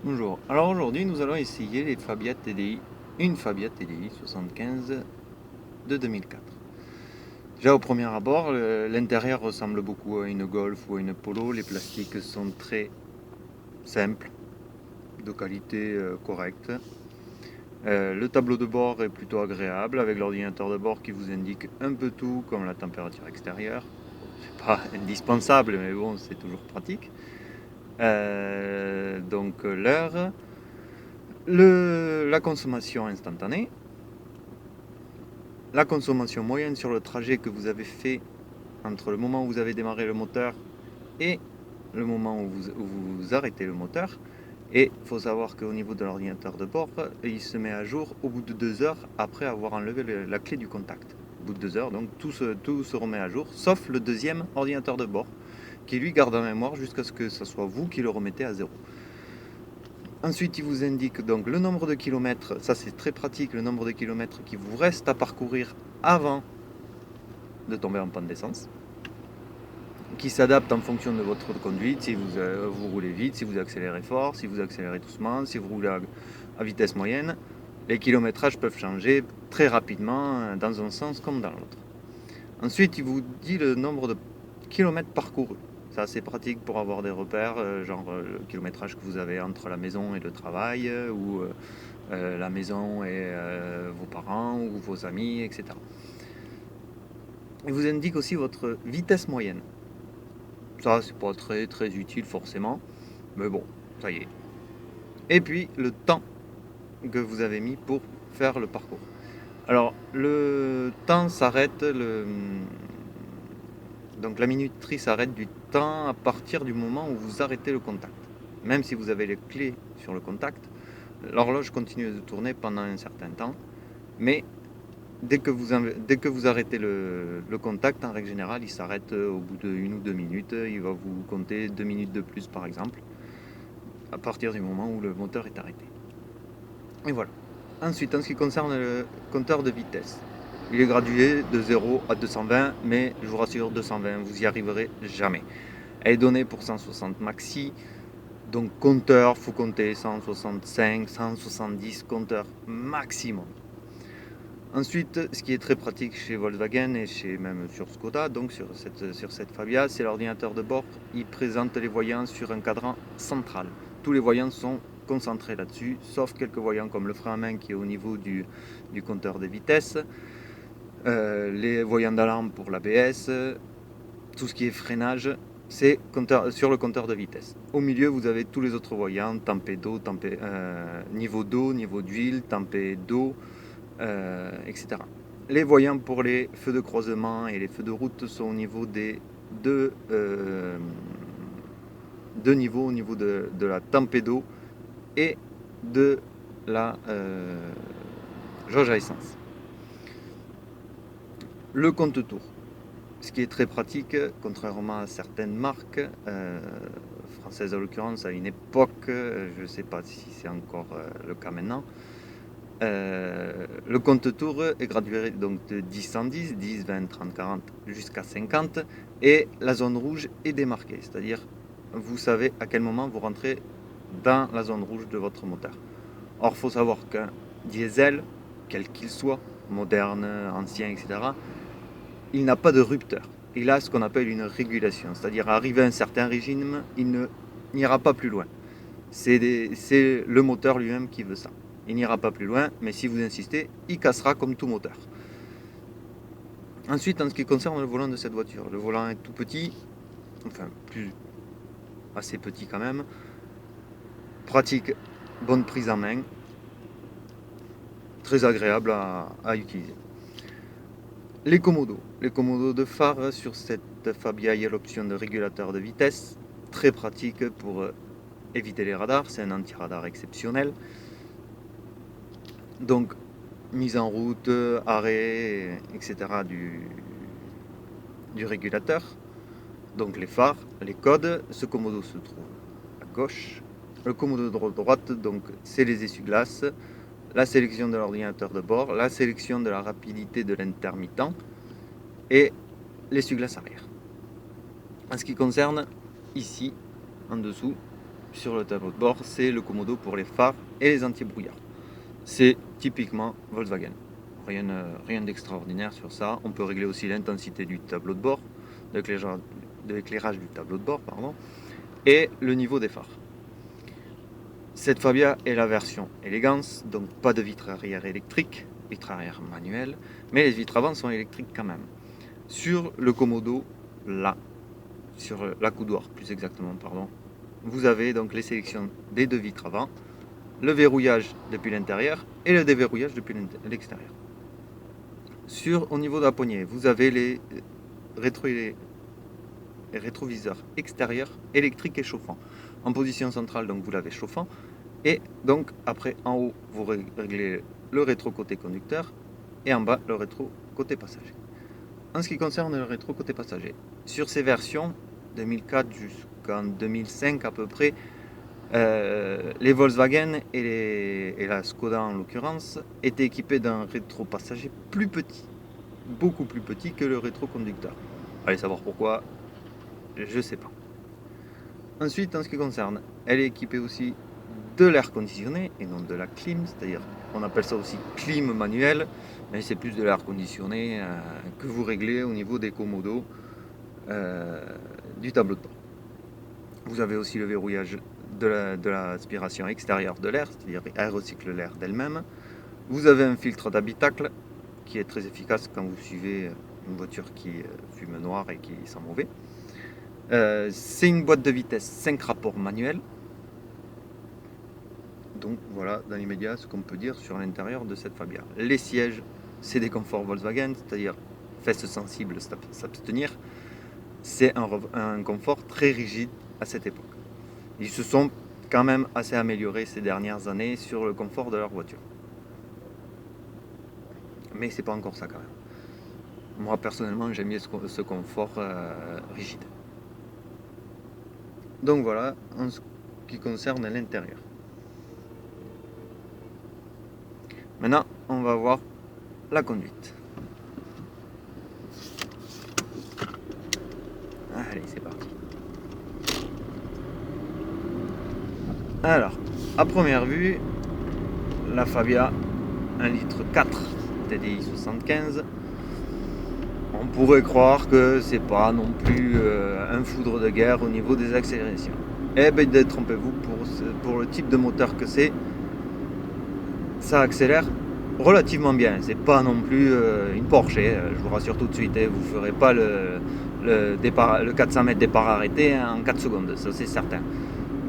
Bonjour. Alors aujourd'hui, nous allons essayer les Fabia TDI, une Fabia TDI 75 de 2004. Déjà au premier abord, l'intérieur ressemble beaucoup à une Golf ou à une Polo. Les plastiques sont très simples, de qualité correcte. Le tableau de bord est plutôt agréable avec l'ordinateur de bord qui vous indique un peu tout comme la température extérieure. C'est pas indispensable, mais bon, c'est toujours pratique. Donc l'heure, la consommation instantanée, la consommation moyenne sur le trajet que vous avez fait entre le moment où vous avez démarré le moteur et le moment où vous arrêtez le moteur. Et il faut savoir qu'au niveau de l'ordinateur de bord, il se met à jour au bout de 2 heures après avoir enlevé la clé du contact. Au bout de 2 heures, donc tout se remet à jour, sauf le deuxième ordinateur de bord, qui lui garde en mémoire jusqu'à ce que ce soit vous qui le remettez à zéro. Ensuite, il vous indique donc le nombre de kilomètres, ça c'est très pratique, le nombre de kilomètres qui vous reste à parcourir avant de tomber en panne d'essence, qui s'adapte en fonction de votre conduite, si vous roulez vite, si vous accélérez fort, si vous accélérez doucement, si vous roulez à vitesse moyenne. Les kilométrages peuvent changer très rapidement dans un sens comme dans l'autre. Ensuite, il vous dit le nombre de kilomètres parcourus. C'est assez pratique pour avoir des repères, genre le kilométrage que vous avez entre la maison et le travail, ou la maison et vos parents, ou vos amis, etc. Il vous indique aussi votre vitesse moyenne. Ça, c'est pas très très utile forcément, mais bon, ça y est. Et puis le temps que vous avez mis pour faire le parcours. Alors, le temps s'arrête, donc la minuterie s'arrête du temps à partir du moment où vous arrêtez le contact. Même si vous avez les clés sur le contact, l'horloge continue de tourner pendant un certain temps, mais dès que vous arrêtez le contact, en règle générale, il s'arrête au bout de 1 ou 2 minutes. Il va vous compter 2 minutes de plus, par exemple, à partir du moment où le moteur est arrêté. Et voilà. Ensuite, en ce qui concerne le compteur de vitesse, il est gradué de 0 à 220, mais je vous rassure, 220, vous y arriverez jamais. Elle est donnée pour 160 maxi, donc compteur, faut compter 165, 170 compteurs maximum. Ensuite, ce qui est très pratique chez Volkswagen et même sur Skoda, donc sur cette Fabia, c'est l'ordinateur de bord. Il présente les voyants sur un cadran central. Tous les voyants sont concentrés là-dessus, sauf quelques voyants comme le frein à main qui est au niveau du compteur de vitesse, les voyants d'alarme pour l'ABS, tout ce qui est freinage, c'est sur le compteur de vitesse. Au milieu, vous avez tous les autres voyants, tempête d'eau, niveau d'eau, niveau d'huile, tempête d'eau, etc. Les voyants pour les feux de croisement et les feux de route sont au niveau des deux niveaux, au niveau de la tempête d'eau et de la jauge à essence. Le compte-tour, ce qui est très pratique, contrairement à certaines marques, françaises en l'occurrence, à une époque, je ne sais pas si c'est encore le cas maintenant, le compte-tour est gradué donc de 10 en 10, 10, 20, 30, 40 jusqu'à 50, et la zone rouge est démarquée, c'est-à-dire vous savez à quel moment vous rentrez dans la zone rouge de votre moteur. Or, il faut savoir qu'un diesel, quel qu'il soit, moderne, ancien, etc., il n'a pas de rupteur. Il a ce qu'on appelle une régulation, c'est-à-dire arrivé à un certain régime, il n'ira pas plus loin. C'est le moteur lui-même qui veut ça. Il n'ira pas plus loin, mais si vous insistez, il cassera comme tout moteur. Ensuite, en ce qui concerne le volant de cette voiture, le volant est tout petit, enfin assez petit quand même, pratique, bonne prise en main, très agréable à utiliser. Les commodos de phare sur cette Fabia, il y a l'option de régulateur de vitesse, très pratique pour éviter les radars, c'est un anti-radar exceptionnel. Donc, mise en route, arrêt, etc. du régulateur. Donc les phares, les codes, ce commodo se trouve à gauche. Le commodo de droite, donc c'est les essuie-glaces, la sélection de l'ordinateur de bord, la sélection de la rapidité de l'intermittent et l'essuie-glace arrière. En ce qui concerne ici, en dessous, sur le tableau de bord, c'est le commodo pour les phares et les anti-brouillard. C'est typiquement Volkswagen. Rien d'extraordinaire sur ça. On peut régler aussi l'intensité du tableau de bord, de l'éclairage du tableau de bord, et le niveau des phares. Cette Fabia est la version élégance, donc pas de vitre arrière électrique, vitre arrière manuelle, mais les vitres avant sont électriques quand même. Sur le commodo, là, sur l'accoudoir plus exactement, vous avez donc les sélections des deux vitres avant, le verrouillage depuis l'intérieur et le déverrouillage depuis l'extérieur. Au niveau de la poignée, vous avez les rétroviseurs extérieurs électriques et chauffants. En position centrale, donc vous l'avez chauffant. Et donc après, en haut, vous réglez le rétro côté conducteur et en bas, le rétro côté passager. En ce qui concerne le rétro côté passager, sur ces versions, 2004 jusqu'en 2005 à peu près, les Volkswagen et la Skoda en l'occurrence étaient équipés d'un rétro passager plus petit, beaucoup plus petit que le rétro conducteur. Allez savoir pourquoi, je sais pas. Ensuite, en ce qui concerne, elle est équipée aussi de l'air conditionné et non de la clim, c'est-à-dire on appelle ça aussi clim manuel, mais c'est plus de l'air conditionné que vous réglez au niveau des commodos du tableau de bord. Vous avez aussi le verrouillage de l'aspiration extérieure de l'air, c'est-à-dire elle recycle l'air d'elle-même. Vous avez un filtre d'habitacle qui est très efficace quand vous suivez une voiture qui fume noir et qui sent mauvais. C'est une boîte de vitesse 5 rapports manuels. Donc voilà dans l'immédiat ce qu'on peut dire sur l'intérieur de cette Fabia. Les sièges, c'est des conforts Volkswagen, c'est-à-dire fesses sensibles, s'abstenir. C'est un confort très rigide à cette époque. Ils se sont quand même assez améliorés ces dernières années sur le confort de leur voiture. Mais c'est pas encore ça quand même. Moi personnellement j'aime bien ce confort rigide. Donc voilà en ce qui concerne l'intérieur. Maintenant on va voir la conduite. Allez, c'est parti. Alors, à première vue, la Fabia 1,4 litre TDI 75, on pourrait croire que c'est pas non plus un foudre de guerre au niveau des accélérations. Eh bien, détrompez-vous, pour le type de moteur que c'est, ça accélère relativement bien. C'est pas non plus une Porsche, je vous rassure tout de suite, vous ferez pas le 400 mètres départ arrêté en 4 secondes, ça c'est certain.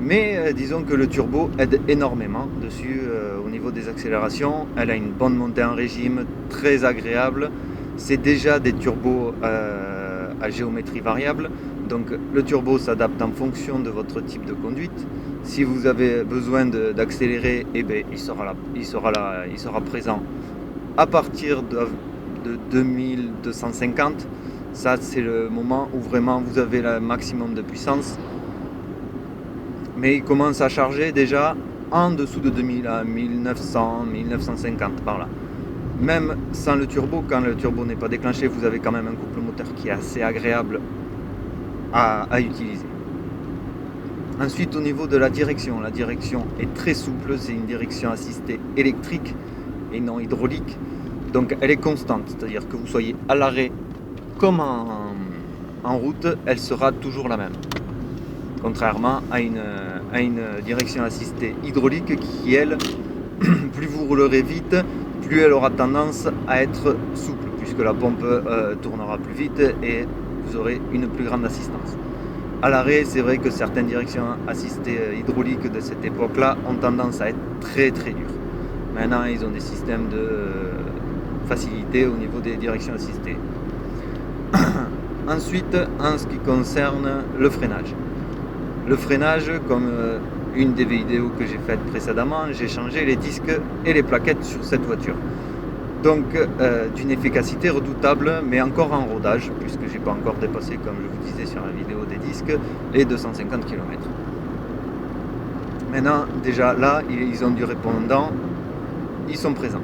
Mais disons que le turbo aide énormément dessus au niveau des accélérations. Elle a une bonne montée en régime, très agréable. C'est déjà des turbos à géométrie variable. Donc le turbo s'adapte en fonction de votre type de conduite. Si vous avez besoin d'accélérer, eh bien, il sera présent à partir de 2250. Ça c'est le moment où vraiment vous avez le maximum de puissance. Mais il commence à charger déjà en dessous de 2000 à 1900, 1950 par là. Même sans le turbo, quand le turbo n'est pas déclenché, vous avez quand même un couple moteur qui est assez agréable à utiliser. Ensuite, au niveau de la direction est très souple, c'est une direction assistée électrique et non hydraulique. Donc elle est constante, c'est-à-dire que vous soyez à l'arrêt comme en route, elle sera toujours la même. Contrairement à une direction assistée hydraulique qui, elle, plus vous roulerez vite, plus elle aura tendance à être souple, puisque la pompe tournera plus vite et vous aurez une plus grande assistance. À l'arrêt, c'est vrai que certaines directions assistées hydrauliques de cette époque-là ont tendance à être très très dures. Maintenant, ils ont des systèmes de facilité au niveau des directions assistées. Ensuite, en ce qui concerne le freinage. Le freinage, comme une des vidéos que j'ai faites précédemment, j'ai changé les disques et les plaquettes sur cette voiture. Donc d'une efficacité redoutable, mais encore en rodage, puisque j'ai pas encore dépassé, comme je vous disais sur la vidéo des disques, les 250 km. Maintenant, déjà là, ils ont du répondant, ils sont présents.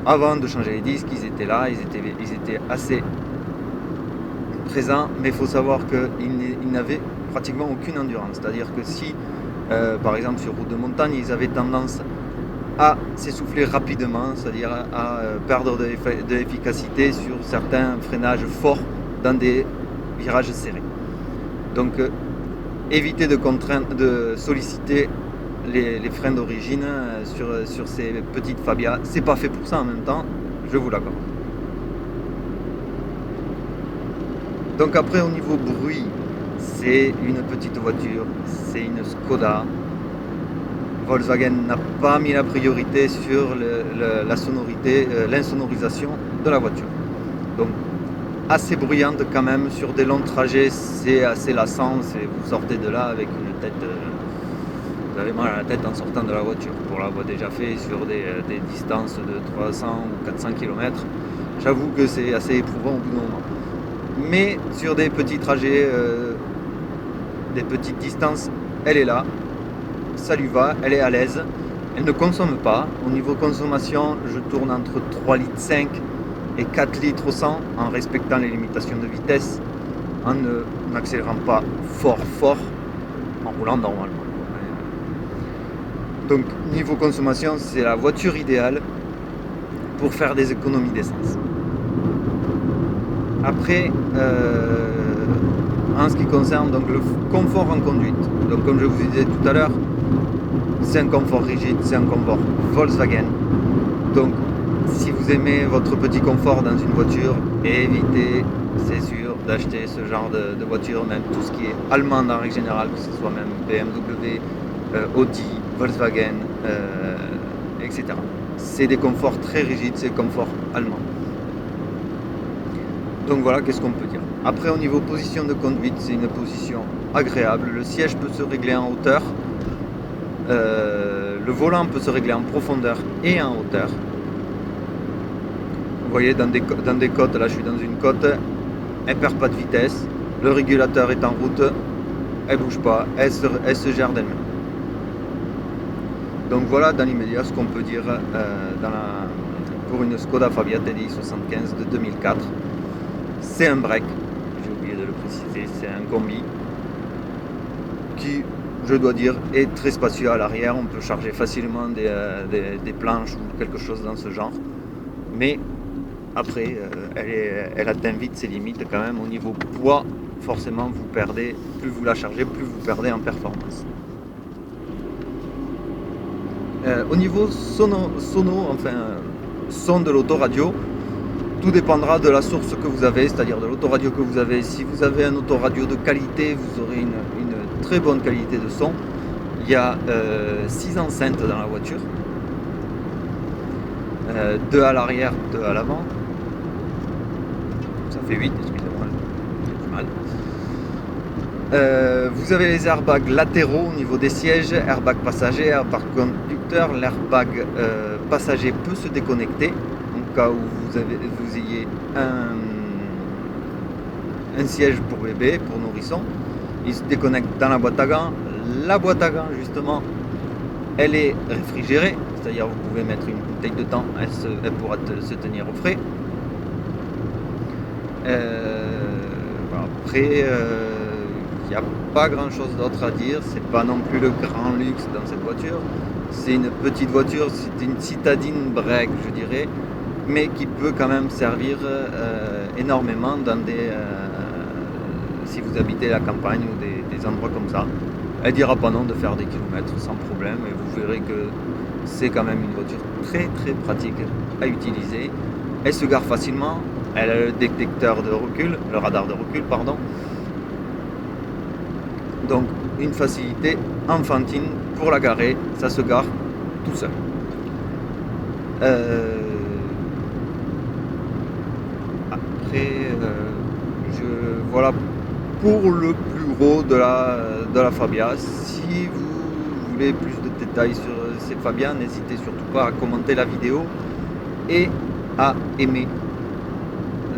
Avant de changer les disques, ils étaient là, ils étaient assez présents, mais il faut savoir qu'ils n'avaient pratiquement aucune endurance. C'est-à-dire que si Par exemple sur route de montagne, ils avaient tendance à s'essouffler rapidement, c'est-à-dire à perdre de l'efficacité sur certains freinages forts dans des virages serrés. Donc évitez de solliciter les freins d'origine sur ces petites Fabia. C'est pas fait pour ça en même temps, je vous l'accorde. Donc après au niveau bruit, c'est une petite voiture, c'est une Skoda. Volkswagen n'a pas mis la priorité sur la sonorité, l'insonorisation de la voiture. Donc assez bruyante quand même sur des longs trajets, c'est assez lassant, vous sortez de là avec une tête, vous avez mal à la tête en sortant de la voiture. Pour l'avoir déjà fait sur des distances de 300 ou 400 km, j'avoue que c'est assez éprouvant au bout d'un moment. Mais sur des petits trajets, des petites distances, elle est là, ça lui va, elle est à l'aise, elle ne consomme pas. Au niveau consommation, je tourne entre 3,5 litres et 4 litres au 100 en respectant les limitations de vitesse, en n'accélérant pas fort, en roulant normalement. Donc niveau consommation, c'est la voiture idéale pour faire des économies d'essence. Après, en ce qui concerne donc le confort en conduite, donc comme je vous disais tout à l'heure, c'est un confort rigide, c'est un confort Volkswagen. Donc si vous aimez votre petit confort dans une voiture, évitez, c'est sûr, d'acheter ce genre de voiture, même tout ce qui est allemand en règle générale, que ce soit même BMW, Audi, Volkswagen, etc. C'est des conforts très rigides, c'est confort allemand. Donc voilà, qu'est-ce qu'on peut dire. Après au niveau position de conduite, c'est une position agréable. Le siège peut se régler en hauteur. Le volant peut se régler en profondeur et en hauteur. Vous voyez dans des côtes, là je suis dans une côte, elle perd pas de vitesse, le régulateur est en route, elle bouge pas, elle se gère d'elle-même. Donc voilà dans l'immédiat ce qu'on peut dire pour une Skoda Fabia TDI 75 de 2004. C'est un break, j'ai oublié de le préciser, c'est un combi qui, je dois dire, est très spacieux à l'arrière. On peut charger facilement des planches ou quelque chose dans ce genre. Mais après, elle atteint vite ses limites quand même. Au niveau poids, forcément, vous perdez, plus vous la chargez, plus vous perdez en performance. Au niveau son de l'autoradio, tout dépendra de la source que vous avez, c'est-à-dire de l'autoradio que vous avez. Si vous avez un autoradio de qualité, vous aurez une très bonne qualité de son. Il y a 6 enceintes dans la voiture, 2 à l'arrière, 2 à l'avant. Ça fait 8, excusez-moi, j'ai du mal. Vous avez les airbags latéraux au niveau des sièges, airbag passager, airbag conducteur. L'airbag passager peut se déconnecter en cas où vous ayez un siège pour bébé, pour nourrisson. Il se déconnecte dans la boîte à gants. La boîte à gants, justement, elle est réfrigérée, c'est-à-dire vous pouvez mettre une bouteille de temps, elle pourra se tenir au frais. Après, il n'y a pas grand-chose d'autre à dire. C'est pas non plus le grand luxe dans cette voiture. C'est une petite voiture, c'est une citadine break, je dirais, mais qui peut quand même servir énormément dans si vous habitez la campagne ou des endroits comme ça. Elle dira pas non de faire des kilomètres sans problème, et vous verrez que c'est quand même une voiture très très pratique à utiliser. Elle se gare facilement, elle a le détecteur de recul, le radar de recul, pardon. Donc une facilité enfantine pour la garer, ça se gare tout seul. Après, voilà pour le plus gros de la Fabia. Si vous voulez plus de détails sur ces Fabia, n'hésitez surtout pas à commenter la vidéo et à aimer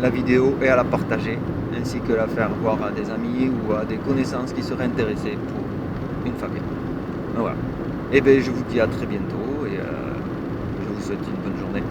la vidéo et à la partager, ainsi que la faire voir à des amis ou à des connaissances qui seraient intéressés pour une Fabia. Voilà. Et bien je vous dis à très bientôt et je vous souhaite une bonne journée.